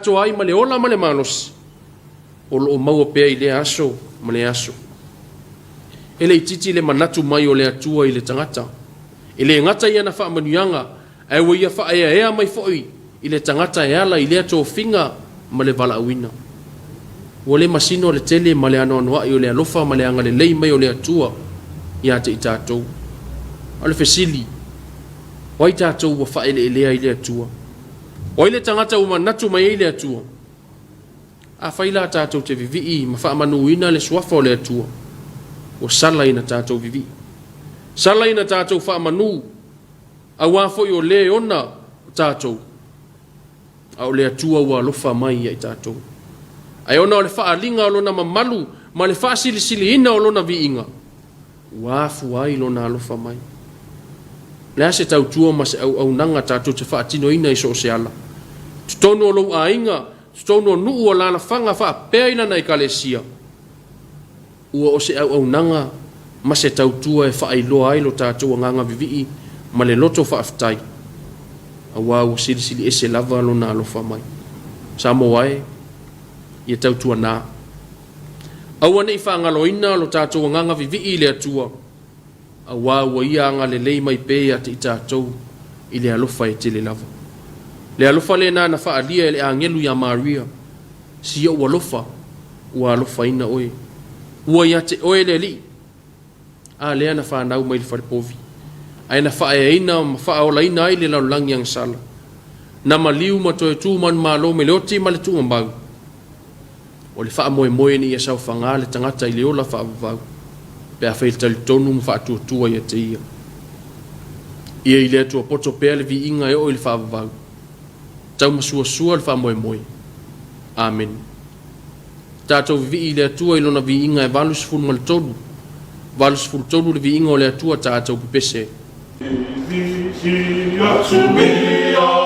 Toai male ola male manos. O maua pea i le aso, male aso. Ele ititi le manatu mai o le atua i le tangata. Ele ngata ia na wha manuanga, ai wa ia wha ea mai foi, i le tangata e ala i le ato finga ma le vala awina. Wa le masino le tele ma le ano anua i o le alofa ma le anga le lei mai o le atua i ate i tātou. O le fesili, wa i tātou wa wha ele elea i le atua. O ile tangata uma natu mai i le atua. A whaila tātou te vivi ma wha manuina le suafa o le atua. O sala ina tātou vivi. Sala ina tātou wha manu. A wafo i o le ona tātou. A o le atua ua lofa mai i tātou. Ai ona o le wha alinga o lona mamalu, ma le wha sili sili ina o lona vi inga. Wafu ai lona lofa mai. Le ase tau tua ma se au nanga tātou te wha atino ina i so se ala. Tutono o lou a inga, tutono o nuu o lana whanga wha pēa ina na i kalesia. Ua o se au nanga ma se tau tua e wha ailoa ailo tātou a nganga vivii ma le loto wha aftai. A wau sili sili ese lava lona alofa mai. Samoa e, ia tau tua nā. Aua nei wha ngaloina lo tātou a nganga vivii le atua. A wau ia anga le lei mai pēa te i tātou i le alofa e te le lava. Le alofa le nā na wha alia le angelu ya Maria. Si ua alofa, ua alofa ina oe. Ua ia te oe le li. A lea na wha nau mai le wharepovi. Ai na wha e ina ma wha ola ina ai le laulangi ang sala. Na maliu ma toe tū man malo me leoti ma le tū mbau. O le wha moe moe ni ia sau whanga le tangata i le ola wha avavau. Pea whail tali tonu ma wha atua tua ia te ia. Ia i le atua poto pea le vi inga e o i le wha avavau. Tau masua sua le wha moe moe. Amen. Tātou vi i le atua i lona vi inga e valus fulu ma le tolu. Valus fulu tolu le vi inga o le atua tātou pipese. Hallelujah.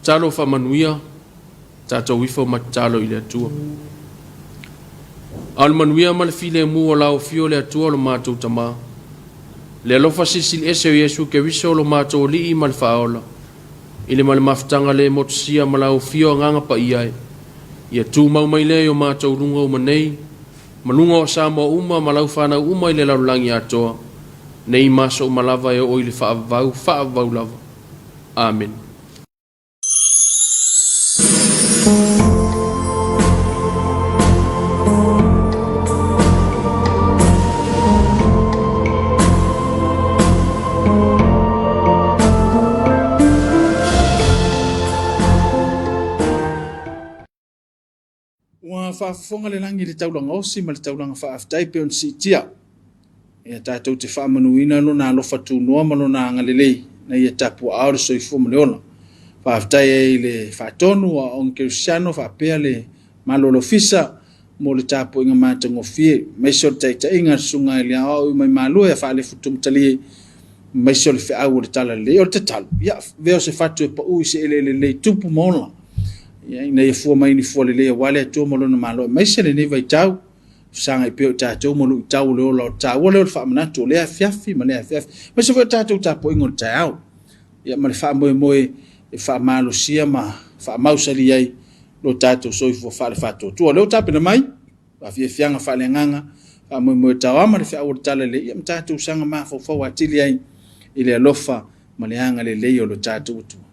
talo whamanuia, tātou wifo ma talo i le atua. Al manuia ma le file mua lao fio le atua lo mātou tamā. Le alofa sisi ese o Yesu ke wiso lo mātou li i ma le whaola. I le ma le maftanga le motusia ma lao fio nganga pa iai. Ia tū mau mai le o mātou runga o manei. Malunga o Samoa uma ma lau whana uma i le laulangi atoa. Nei maso o malava e o i le whaavau lava. Amen. Whaafonga le langi le taulanga osi ma le taulanga whaaftai pe on si tia. Ia tātou te whaamanuina no nā lofa tūnoa ma no nā ngalelei na ia Tapuaiga le soifua ma le ona. Whaaftai e le whaatonu a on Kerisiano whaapea le malolo Ofisa mo le Tapuaiga mātangofie. Maiso le taita inga sunga i le au mai malua e whaale futumtali maiso le whiau le tala le o le tatalu. Ia veo se whatu e pa ui se ele tupu maona. Ia ina ia fua mai ni fua le wale atua mo lona malo mai se le nei vai tau sanga i peo tātou mo lu tau le ola o tau le whaamanatu le Afiafi ma le Afiafi mai se vai tātou Tapuaiga o le tau ia ma le whaamoe e whaamalo sia ma whaamausali ai lo tātou soifo whaale whato tua leo tāpena mai Afiafianga whaale nganga whaamoe tau ama le whiau o le tala le ia ma tātou sanga ma fau atili ai i le alofa ma le anga le lei o lo tātou tua.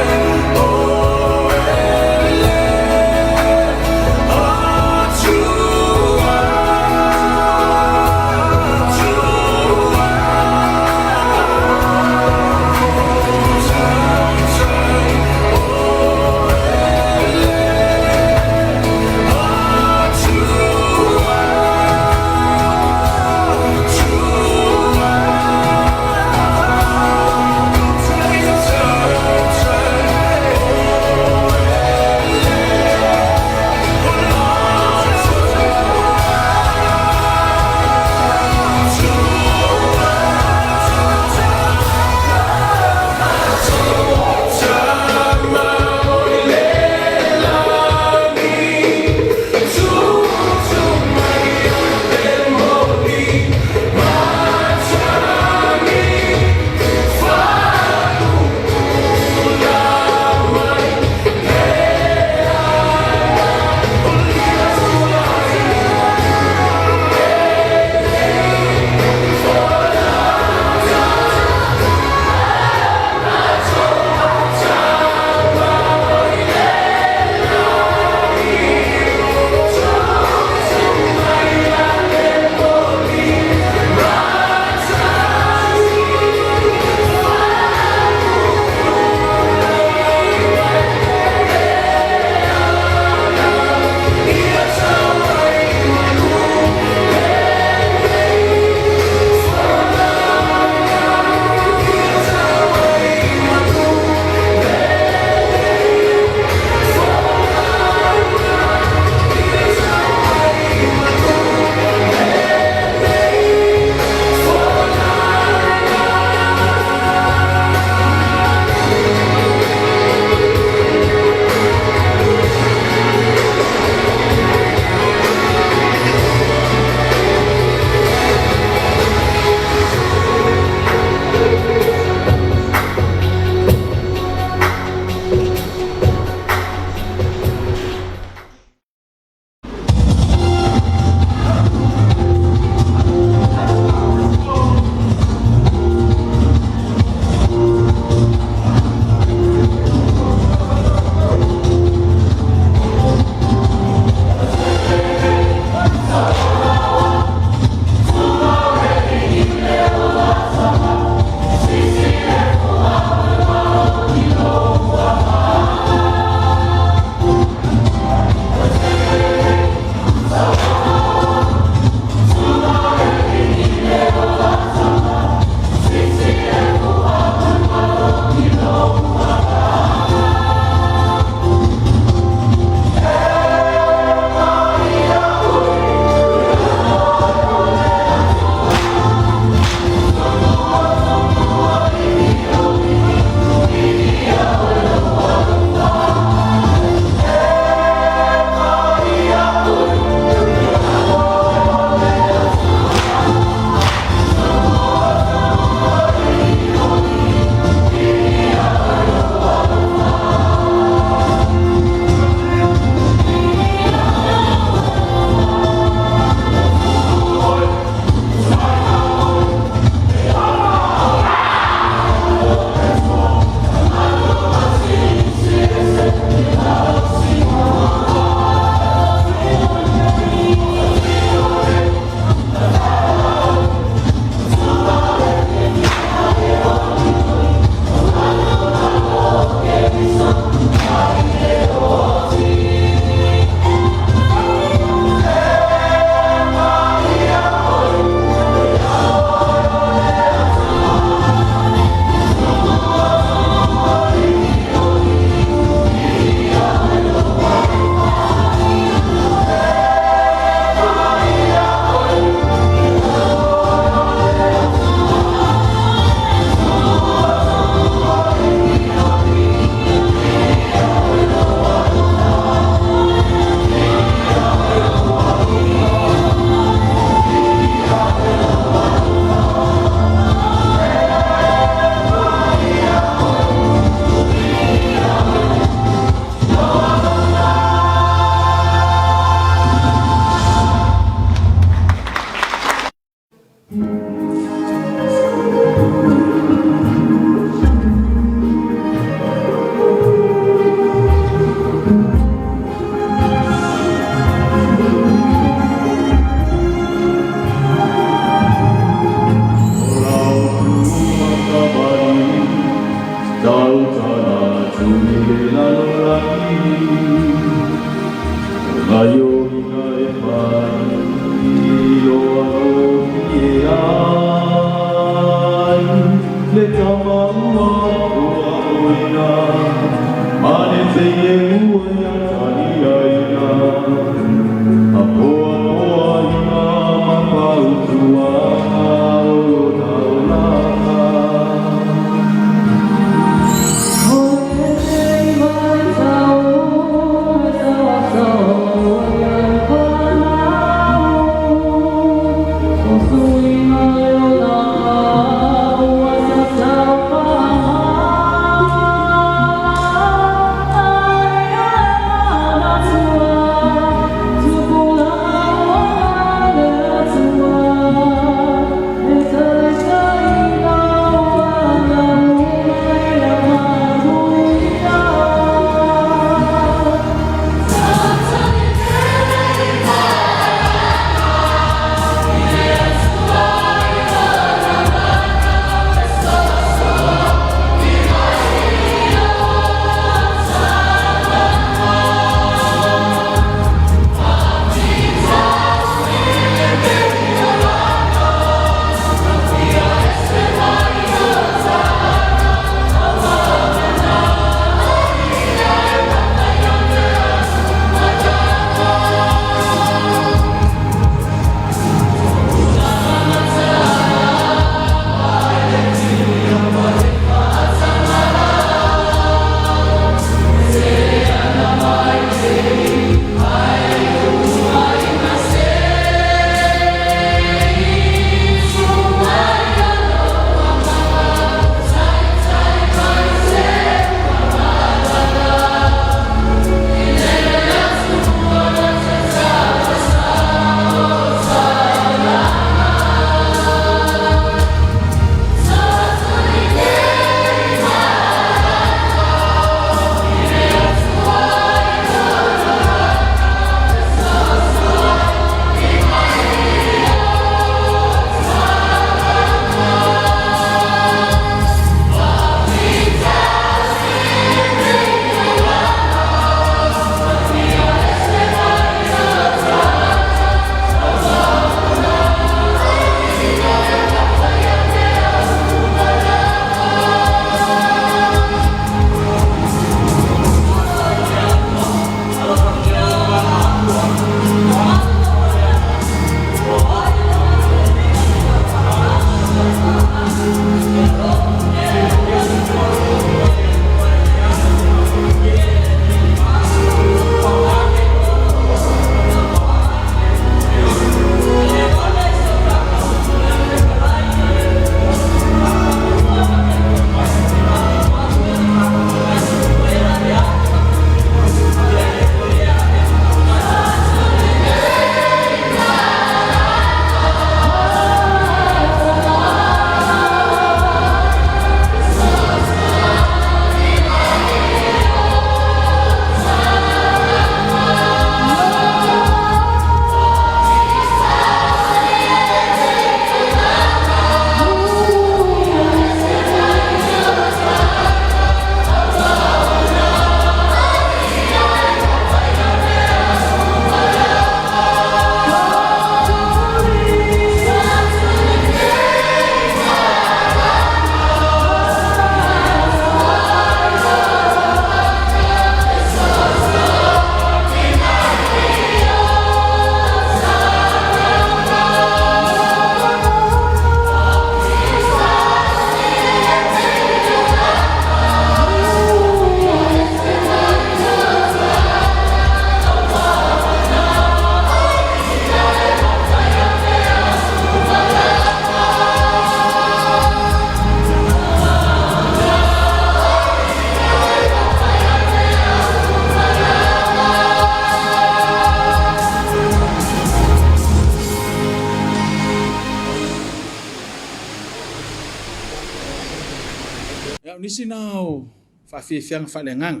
nisi nao Afiafi falengang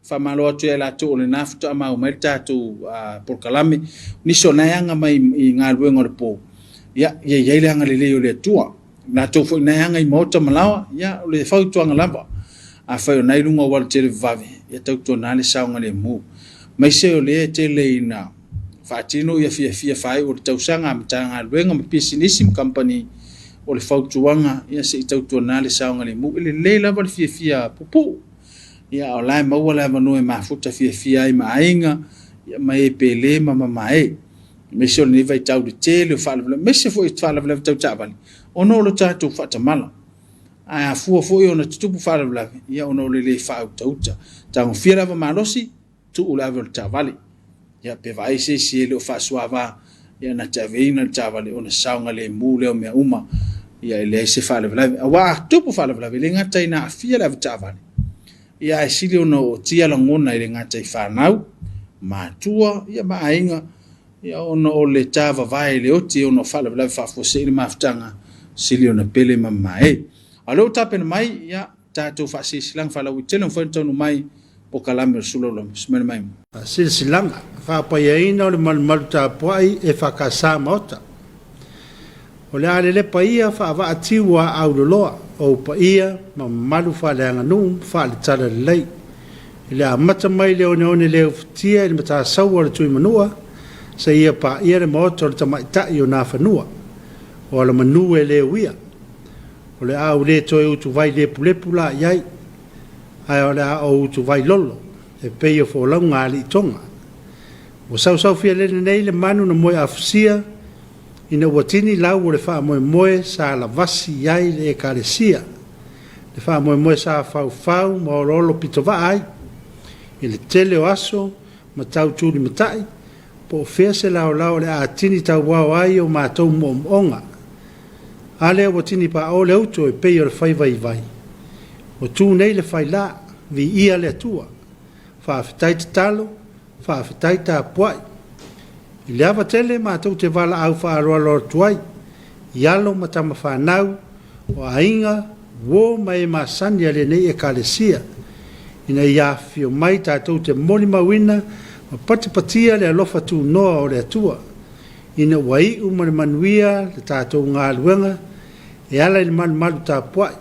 famalo atu ya lato le nafto ama umelta tu por kalami niso na yanga mai ngalwe ngorpo ya ile anga le le tua na to fo na yanga i mota malawa ya le fau tu anga lamba a fa na ilunga wal tele vave ya to na le saunga le mu mai se le tele na fatino ya Afiafi fai o tausanga mtanga lwenga mpisinisim company o le fautuanga ia se tautuana le saunga le mu le lava le fia pupu ia o lai maua la manu e mafuta fia i mainga ia mai pele mama mai me se le vai tau de tele fa le me se foi fa le tau tabali ono lo tatu fata mala a fu ona tupu fa le ia ono le fa tauta tau fia lava malosi tu la vol tabali ia pe vai se le fa suava ia na taveina tabali ona saunga le mu le me uma ia le se fa le wa tupu fa le le ngata ina fia le tabali ia e sili ono tia la ngona ile ngata I whanau, mātua, ia maainga, ia ono o le tāwa vai le oti ono whala wala whafose ili maftanga sili ona pele mamae. A leo tapena mai, ia tātou whasi silang whala witele mwhantonu mai po kalame o Suluaulama, simene mai. Sili silanga, whapaia ina o le malu tāpuai EFKS Samoa. O le alele paia whaava atiwa au loloa, o paia ma malu whaleanga num, whale tala lei. Ile a mata mai leo ne leo fitia, ili mata saua le tui manua, sa ia pa ia le maoto le tamaitai o nā whanua, o la manu e leo ia. O le au le toi utu vai lepu la iai, ai o le au utu vai lolo, e peio fo lau ngā li tonga. O sau fia le nei le manu na moe Ofisa, ina watini lau o le wha moe sa la vasi iai le Kerisiano. Le wha moe sa fau ma o rolo pito vai, i le tele o aso, ma tau tūri matai, po o fea se lau le a tini tau wau ai o mātou mo Ale watini pa o le auto e peo le whai vai. O tū nei le whai la, vi ia le atua, whaafitai te talo, whaafitai ta puai. I le awa tele mātou te wala au whaaroa lor tuai, i alo matama whanau, o ainga, wo mai masani ale nei e Kerisiano. Ina Afiafi o mai tātou te moli mawina, ma patipatia le alofa tū noa o le atua. Ina wai umane manuia le tātou ngā luenga, e ala i malu tā puai.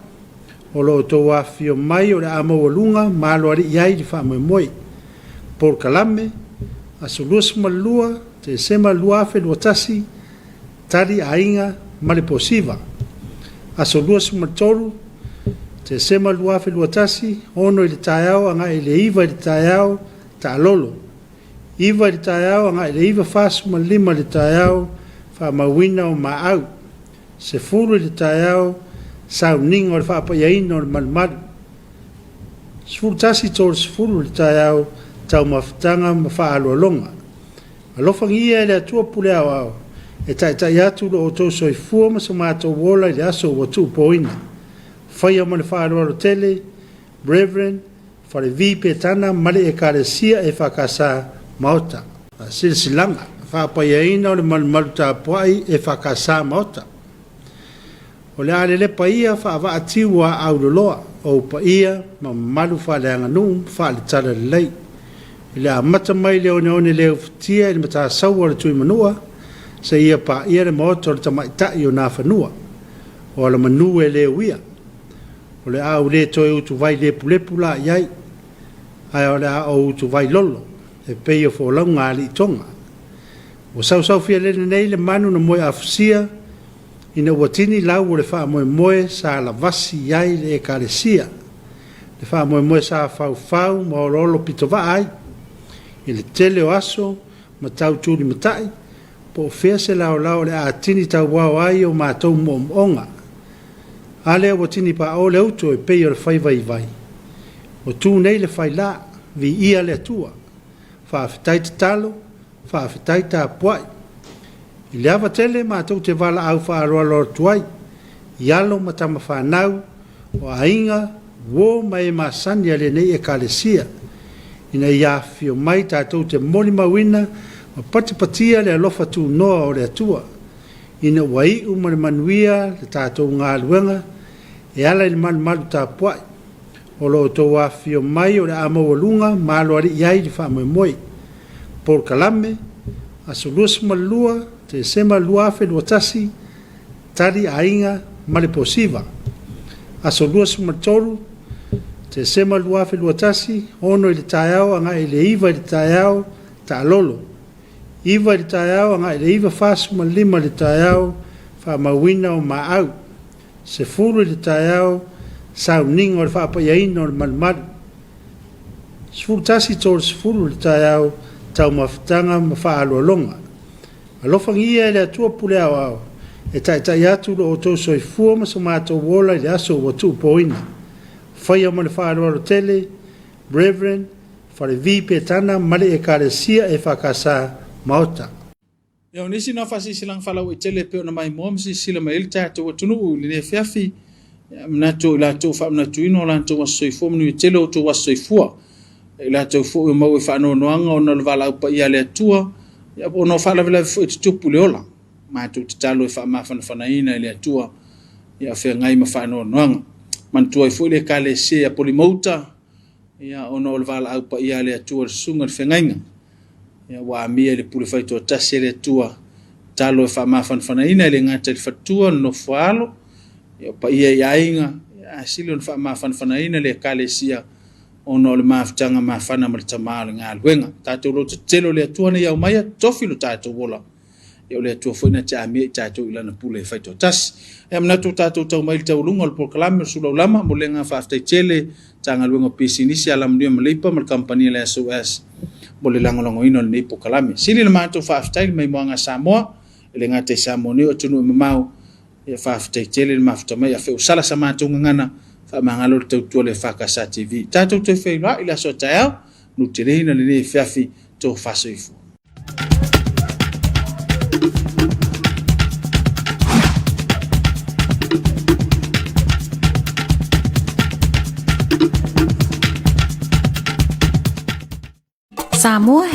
O lo tō Afiafi o mai o le amau alunga, malo ari iai di wha moe. Por kalame, aso luas malua, te sema luafe luatasi, tari ainga male posiva. Aso luas matoru, te sema luafe luatasi, ono i le taiao anga i le iwa i le taiao ta lolo. Iwa i le taiao anga i le iwa fasu ma lima le taiao wha mawina o maau. Se furu i le taiao sau ninga o le wha iaina o le malumalu. Sfuru tasi tōru se furu i le taiao tau mawhitanga ma wha alualonga. Alofangia e le atua pule au, e tai atu lo o tō soi fua ma sa mātou wola i le aso o watu poina. Whaia ma le whaaroaro tele, Reverend, whare vipe tana male e Kerisiano EFKS Samoa. Silanga, whapaia ina o le malu tāpuai EFKS Samoa. O le alele paia whaava atiwa au loloa, o paia ma malu whaleanga num, whale tala lei. Ile a mata mai leo leo fitia, ili mata saua le tui manua, sa ia pa ia le maoto le tamaitai o nā whanua, o la manu e leo ia. O le au le toi utu vai lepu la iai, ai o le au utu vai lolo, e peio fo lau ngā li tonga. O sau fia le nei le manu na moe Ofisa, ina watini lau o le wha moe sa la vasi iai le Kerisiano. Le wha moe sa fau ma o rolo pito vai, i le tele o aso, ma tau tūri matai, po o fea se lau le a tini tau wau ai o mātou mo Ale o tini pa o le auto e peo le whai vai. O tū nei le whai la, vi ia le atua, whaafitai te talo, whaafitai ta puai. I le awa tele mātou te wala au whaaroa lor tuai, i alo matama whanau, o ainga, wo mai masani ale nei e Kerisiano. Ina Afiafi o mai tātou te moli mawina, ma patipatia le alofa tū noa o le atua. Ina wai umane manuia le tātou ngā luenga, e ala i malu tā puai. O lo tō Afiafi o mai o le amau alunga, malo ari iai di wha moe. Por kalame, aso luas malua, te sema luafe luatasi, tari ainga male posiva. Aso luas matoru, te sema luafe luatasi, ono i le taiao anga i le iwa i le taiao ta lolo. Iwa i le taiao anga i le iwa fasu ma lima le taiao wha mawina o maau. se fulu le taiao sauninga o le whaapayaina o le malumalu. Se fulu tasi tō se fulu le taiao tau mawhitanga ma whaalolonga. Alofangia le atua pule au e tai atu lo o tō soifua ma sa mātou wola le aso wa tu poina. Whaia ma le whaaloalo tele, Reverend, whare vipe tana male e karesia e whakasa maota. Ia nisi na fasi silang falau e tele pe na mai mo si sila mai el tato tunu le Afiafi na to la to fa na tuino la to soifo mnu tele o to soifo la to fo mo fa no noanga ona le vala pa ia le tua ia ono fa la vela fo tu puleola ma to talo fa ma fa na ina le tua ia fe ngai ma fa no noanga man to fo le kale se a polimota ia ono le vala pa ia le tua sunga fe ngai ia wa mia le pule fai to tasele tua talo fa ma fa ina le ngata le fatua no falo ia pa ia inga asilo fa ma fa ina le kale sia ono le mafutanga mafana ma le tamale nga luenga tatou lo telo le tua ia mai tofilo tatou wola ia le tua foi na tami tatou ila na pule fai to tas e amna to tatou tau mai tau lunga le proclame Suluaulama mo le nga fa tele tanga luenga pisinisi ala mdia malipa ma company le SOS mo le langolongo ino le proclame sili le matou fa mai moanga Samoa le ngate Samoa ni o tunu mamau ia fa tele le mafuta mai fa usala sa matou ngana mangalo le tautua le EFKS TV. Tatou te whaila ila so taeo, nu te reina le Afiafi tō whasoifu. Samoa